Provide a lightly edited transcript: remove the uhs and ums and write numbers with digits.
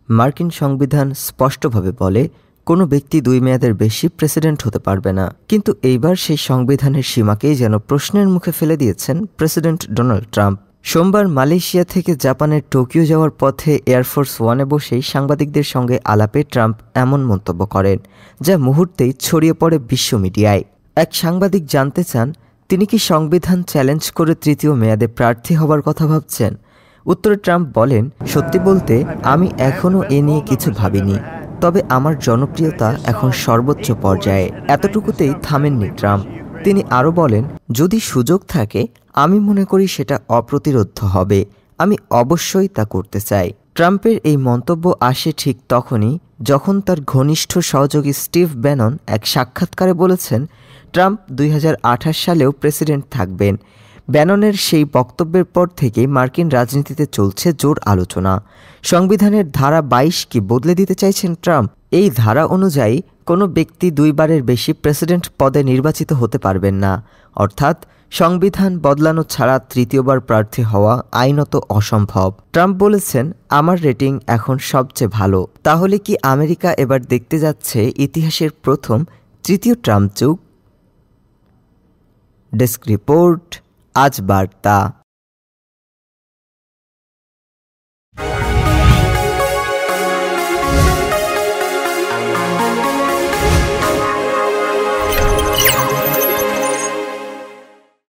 মার্কিন সংবিধান স্পষ্টভাবে বলে কোনো ব্যক্তি 2 মেয়াদের বেশি প্রেসিডেন্ট হতে পারবে না। কিন্তু এইবার সেই সংবিধানের সীমাকেই যেন প্রশ্নের মুখে ফেলে দিয়েছেন প্রেসিডেন্ট ডোনাল্ড ট্রাম্প। সোমবার মালয়েশিয়া থেকে জাপানের টোকিও যাওয়ার পথে এয়ারফোর্স ওয়ানে বসেই সাংবাদিকদের সঙ্গে আলাপে ট্রাম্প এমন মন্তব্য করেন, যা মুহূর্তেই ছড়িয়ে পড়ে বিশ্ব মিডিয়ায়। এক সাংবাদিক জানতে চান, তিনি কি সংবিধান চ্যালেঞ্জ করে 3য় মেয়াদে প্রার্থী হবার কথা ভাবছেন? উত্তরে ট্রাম্প বলেন, সত্যি বলতে আমি এখনও এ নিয়ে কিছু ভাবিনি, তবে আমার জনপ্রিয়তা এখন সর্বোচ্চ পর্যায়ে। এতটুকুতেই থামেননি ট্রাম্প। তিনি আরও বলেন, যদি সুযোগ থাকে আমি মনে করি সেটা অপ্রতিরোধ্য হবে, আমি অবশ্যই তা করতে চাই। ট্রাম্পের এই মন্তব্য আসে ঠিক তখনই যখন তার ঘনিষ্ঠ সহযোগী স্টিভ ব্যানন এক সাক্ষাৎকারে বলেছেন ট্রাম্প 2028 সালেও প্রেসিডেন্ট থাকবেন। ব্যাননের সেই বক্তব্যের পর থেকে মার্কিন রাজনীতিতে চলছে জোর আলোচনা। সংবিধানের ধারা 22 কি বদলে দিতে চাইছেন ট্রাম্প? এই ধারা অনুযায়ী কোনো ব্যক্তি 2 বারের বেশি প্রেসিডেন্ট পদে নির্বাচিত হতে পারবেন না, অর্থাৎ সংবিধান বদলানো ছাড়া 3য়বার প্রার্থী হওয়া আইনত অসম্ভব। ট্রাম্প বলেছেন, আমার রেটিং এখন সবচেয়ে ভালো। তাহলে কি আমেরিকা এবার দেখতে যাচ্ছে ইতিহাসের প্রথম 3য় ট্রাম্প যুগ? ডেস্ক রিপোর্ট, আজ বার্তা।